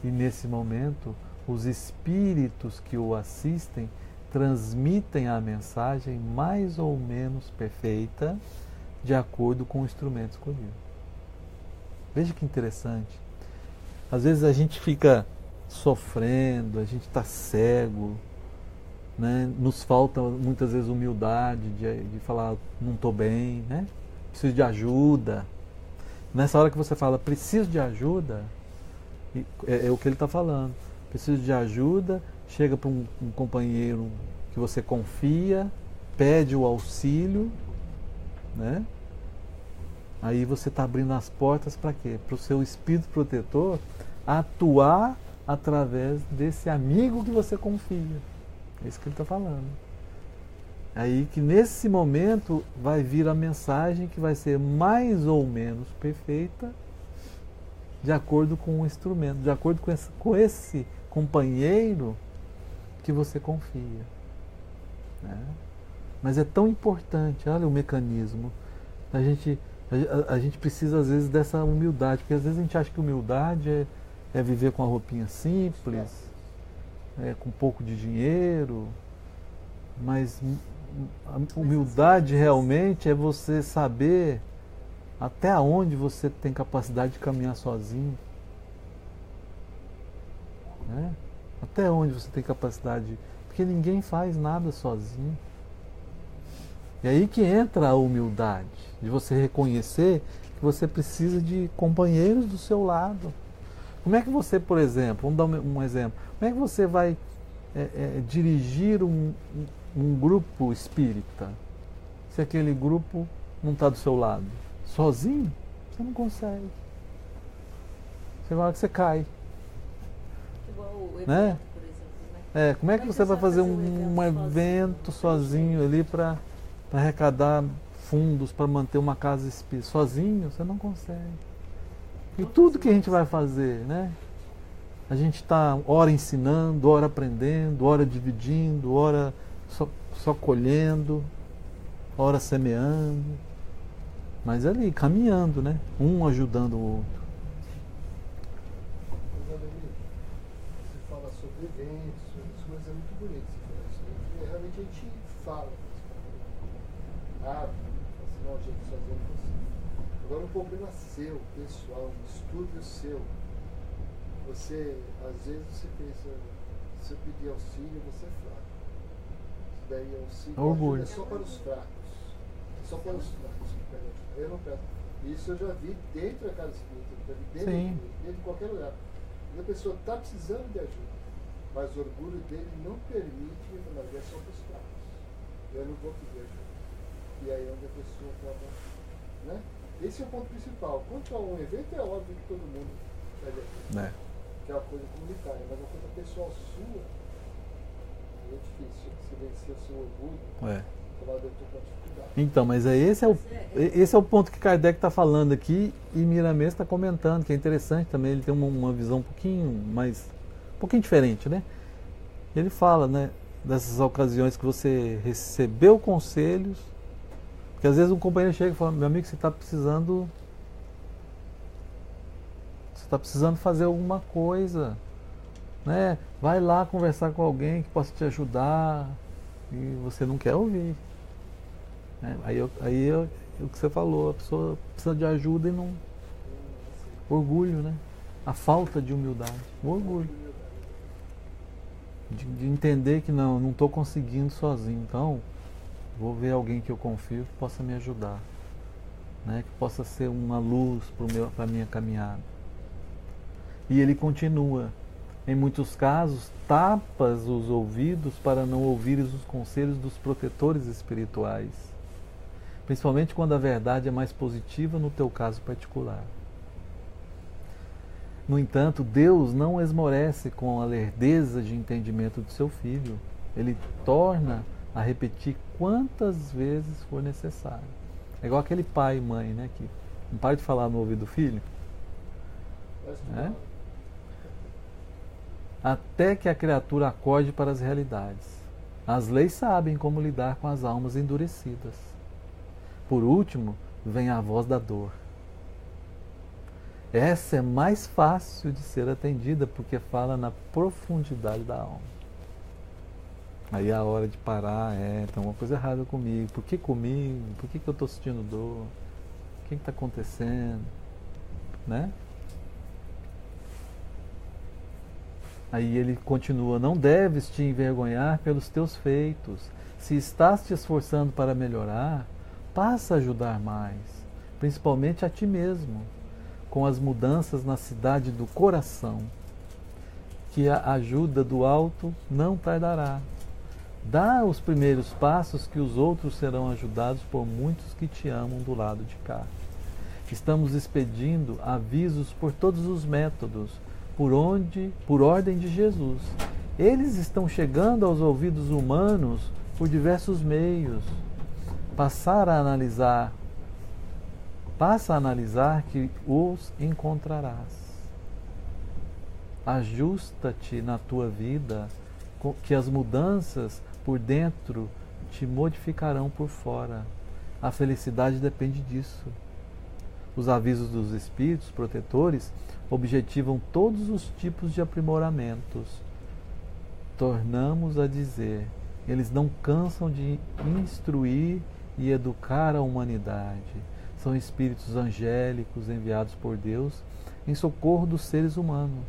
E nesse momento, os espíritos que o assistem transmitem a mensagem mais ou menos perfeita, de acordo com o instrumento escolhido. Veja que interessante. Às vezes a gente fica sofrendo, a gente está cego, né? Nos falta muitas vezes humildade de falar, não estou bem, né? Preciso de ajuda. Nessa hora que você fala, preciso de ajuda, é o que ele está falando. Preciso de ajuda, chega para um companheiro que você confia, pede o auxílio, né? Aí você está abrindo as portas para quê? Para o seu espírito protetor atuar através desse amigo que você confia. É isso que ele está falando. Aí que nesse momento vai vir a mensagem que vai ser mais ou menos perfeita, de acordo com o instrumento, de acordo com esse companheiro que você confia. Né? Mas é tão importante, olha o mecanismo. A gente precisa às vezes dessa humildade, porque às vezes a gente acha que humildade é viver com a roupinha simples, com pouco de dinheiro, mas a humildade realmente é você saber até onde você tem capacidade de caminhar sozinho. Né? Até onde você tem capacidade, porque ninguém faz nada sozinho. E aí que entra a humildade, de você reconhecer que você precisa de companheiros do seu lado. Como é que você, por exemplo, vamos dar um exemplo, como é que você vai dirigir um grupo espírita se aquele grupo não está do seu lado? Sozinho? Você não consegue. Você vai que você cai. Igual o evento, né? por exemplo, né? Como é que você vai fazer um evento sozinho ali para arrecadar fundos para manter uma casa espírita? Sozinho você não consegue. E tudo que a gente vai fazer, né? A gente está ora ensinando, ora aprendendo, ora dividindo, ora só colhendo, ora semeando, mas ali, caminhando, né? Um ajudando o outro. Mas, Ademir, você fala sobre eventos, sobre isso, mas é muito bonito você falar isso, né? Porque realmente a gente fala. Assim, não, gente, sozinho não consigo. Agora, um problema seu, pessoal, um estúdio seu. Você, às vezes, você pensa, se eu pedir auxílio, você é fraco. Isso daí é auxílio. Orgulho. É só para os fracos. É só para os fracos que pedem ajuda. Eu não peço. Isso eu já vi dentro da casa espírita, eu já vi dentro de qualquer lugar. Quando a pessoa está precisando de ajuda, mas o orgulho dele não permite, mas é só para os fracos. Eu não vou pedir ajuda. E aí é onde a pessoa acaba, né? Esse é o ponto principal. Quanto a um evento, é óbvio que todo mundo pede ajuda. Que é uma coisa comunitária, mas uma coisa pessoal sua é difícil. Se vencer o seu orgulho, falar, eu estou com dificuldade. Então, mas esse é o ponto que Kardec está falando aqui e Miramês está comentando, que é interessante também. Ele tem uma visão um pouquinho diferente, né? Ele fala, né, dessas ocasiões que você recebeu conselhos, porque às vezes um companheiro chega e fala, meu amigo, você está precisando fazer alguma coisa, né? Vai lá conversar com alguém que possa te ajudar, e você não quer ouvir, né? Aí o que você falou, a pessoa precisa de ajuda e não... Orgulho, né? A falta de humildade, o orgulho de entender que não estou conseguindo sozinho, então vou ver alguém que eu confio que possa me ajudar, né? Que possa ser uma luz para a minha caminhada. E ele continua, em muitos casos, tapas os ouvidos para não ouvires os conselhos dos protetores espirituais, principalmente quando a verdade é mais positiva no teu caso particular. No entanto, Deus não esmorece com a lerdeza de entendimento do seu filho. Ele torna a repetir quantas vezes for necessário. É igual aquele pai e mãe, né, que não para de falar no ouvido do filho, né? Até que a criatura acorde para as realidades. As leis sabem como lidar com as almas endurecidas. Por último, vem a voz da dor. Essa é mais fácil de ser atendida porque fala na profundidade da alma. Aí é a hora de parar, tem uma coisa errada comigo. Por que comigo? Por que eu estou sentindo dor? O que está acontecendo? Né? Aí ele continua, não deves te envergonhar pelos teus feitos. Se estás te esforçando para melhorar, passa a ajudar mais, principalmente a ti mesmo, com as mudanças na cidade do coração, que a ajuda do alto não tardará. Dá os primeiros passos, que os outros serão ajudados por muitos que te amam do lado de cá. Estamos expedindo avisos por todos os métodos, por ordem de Jesus. Eles estão chegando aos ouvidos humanos por diversos meios. Passa a analisar que os encontrarás. Ajusta-te na tua vida, que as mudanças por dentro te modificarão por fora. A felicidade depende disso. Os avisos dos espíritos protetores objetivam todos os tipos de aprimoramentos. Tornamos a dizer, eles não cansam de instruir e educar a humanidade. São espíritos angélicos enviados por Deus em socorro dos seres humanos.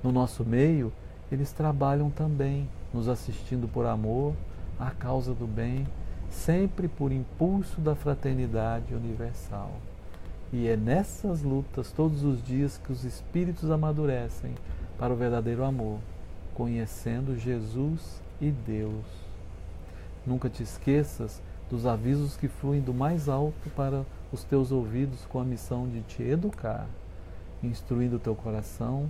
No nosso meio, eles trabalham também, nos assistindo por amor, à causa do bem, sempre por impulso da fraternidade universal. E é nessas lutas, todos os dias, que os espíritos amadurecem para o verdadeiro amor, conhecendo Jesus e Deus. Nunca te esqueças dos avisos que fluem do mais alto para os teus ouvidos, com a missão de te educar, instruindo o teu coração.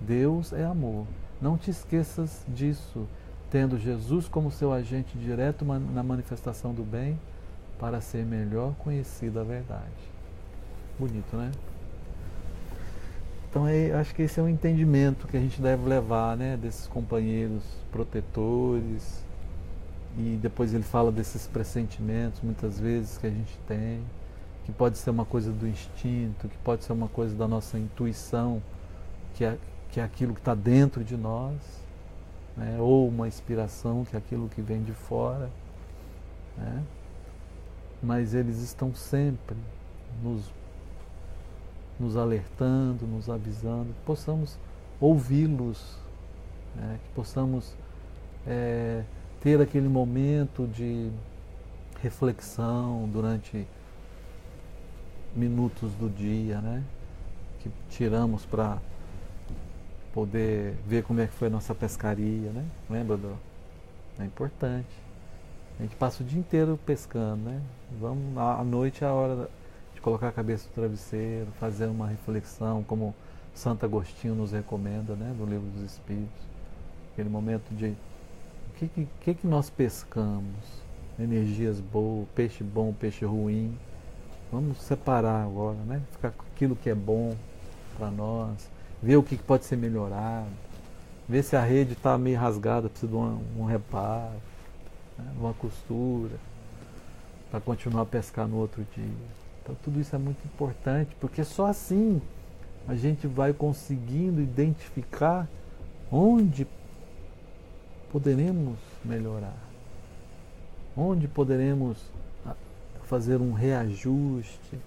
Deus é amor. Não te esqueças disso, tendo Jesus como seu agente direto na manifestação do bem, para ser melhor conhecida a verdade. Bonito, né? Então, acho que esse é um entendimento que a gente deve levar, né, desses companheiros protetores. E depois ele fala desses pressentimentos, muitas vezes, que a gente tem, que pode ser uma coisa do instinto, que pode ser uma coisa da nossa intuição, que é aquilo que está dentro de nós, né? Ou uma inspiração, que é aquilo que vem de fora, né? Mas eles estão sempre nos alertando, nos avisando, que possamos ouvi-los, né? Que possamos ter aquele momento de reflexão durante minutos do dia, né? Que tiramos para poder ver como é que foi a nossa pescaria, né? Lembra É importante. A gente passa o dia inteiro pescando, né? Vamos, à noite é a hora de colocar a cabeça no travesseiro, fazer uma reflexão, como Santo Agostinho nos recomenda, né? Do Livro dos Espíritos. Aquele momento de o que nós pescamos? Energias boas, peixe bom, peixe ruim. Vamos separar agora, né? Ficar com aquilo que é bom para nós, ver o que pode ser melhorado, ver se a rede está meio rasgada, precisa de um reparo, né? Uma costura, para continuar a pescar no outro dia. Então tudo isso é muito importante, porque só assim a gente vai conseguindo identificar onde poderemos melhorar, onde poderemos fazer um reajuste,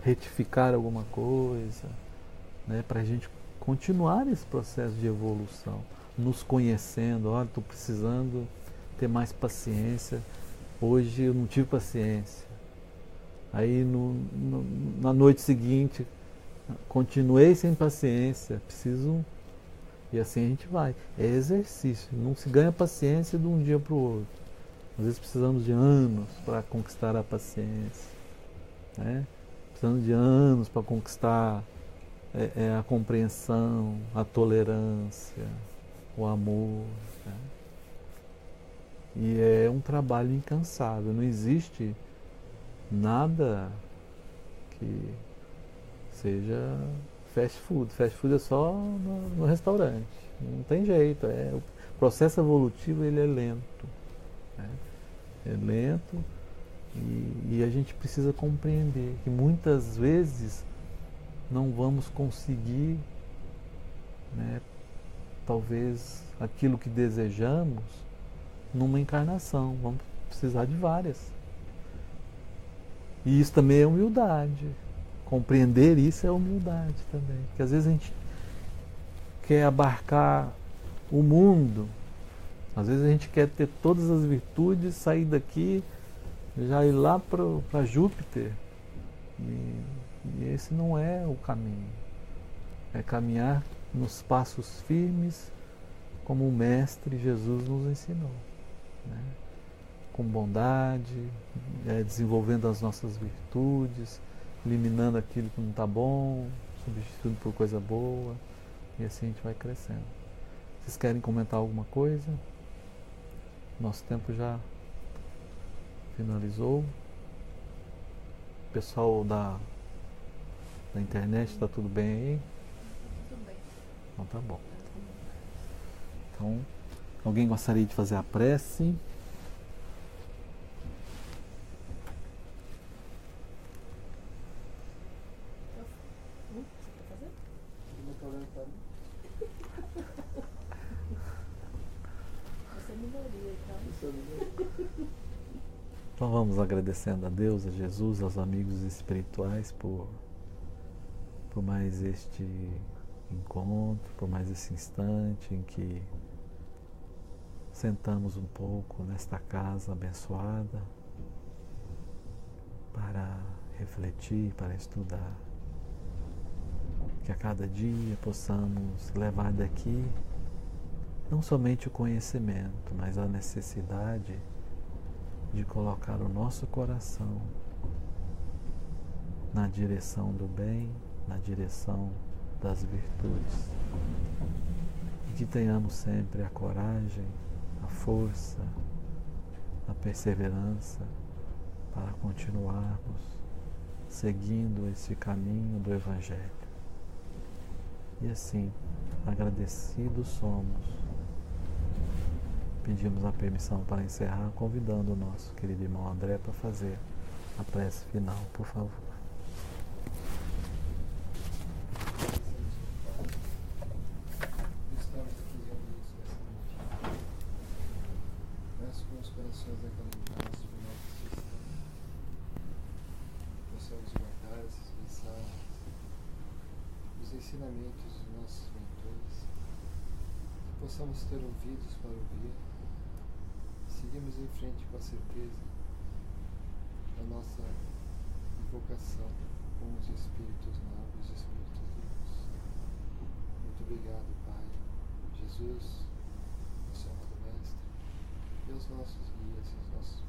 retificar alguma coisa, né, para a gente continuar esse processo de evolução, nos conhecendo. Olha, estou precisando ter mais paciência, hoje eu não tive paciência, aí na noite seguinte continuei sem paciência, preciso. E assim a gente vai. É exercício. Não se ganha paciência de um dia para o outro. Às vezes precisamos de anos para conquistar a paciência, né? Precisamos de anos para conquistar a compreensão, a tolerância, o amor, né? E é um trabalho incansável. Não existe nada que seja fast food. Fast food é só no restaurante. Não tem jeito. O processo evolutivo ele é lento, né? É lento e a gente precisa compreender que muitas vezes não vamos conseguir, né, talvez aquilo que desejamos numa encarnação. Vamos precisar de várias. E isso também é humildade. Compreender isso é humildade também. Porque às vezes a gente quer abarcar o mundo, às vezes a gente quer ter todas as virtudes, sair daqui, já ir lá para Júpiter. E esse não é o caminho. É caminhar nos passos firmes como o Mestre Jesus nos ensinou, né? Com bondade, desenvolvendo as nossas virtudes, eliminando aquilo que não está bom, substituindo por coisa boa, e assim a gente vai crescendo. Vocês querem comentar alguma coisa? Nosso tempo já finalizou. O pessoal da internet, está tudo bem aí? Tudo bem. Então tá bom. Então, alguém gostaria de fazer a prece? Você quer fazer? Não está olhando para mim. Você é minoria e tal. Isso é minoria. Então vamos agradecendo a Deus, a Jesus, aos amigos espirituais por mais este encontro, por mais esse instante em que sentamos um pouco nesta casa abençoada para refletir, para estudar. Que a cada dia possamos levar daqui não somente o conhecimento, mas a necessidade de colocar o nosso coração na direção do bem, na direção das virtudes. E que tenhamos sempre a coragem, a força, a perseverança para continuarmos seguindo esse caminho do Evangelho. E assim, agradecidos somos. Pedimos a permissão para encerrar, convidando o nosso querido irmão André para fazer a prece final, por favor. Estamos aqui reunidos nessa noite. Peço com os corações acalentados por nossa sugestão. Possamos guardar essas mensagens, os ensinamentos dos nossos mentores, que possamos ter ouvidos para ouvir. Seguimos em frente com a certeza da nossa invocação com os Espíritos nobres, os Espíritos de luz. Muito obrigado, Pai, Jesus, nosso amado Mestre, e aos nossos guias, aos nossos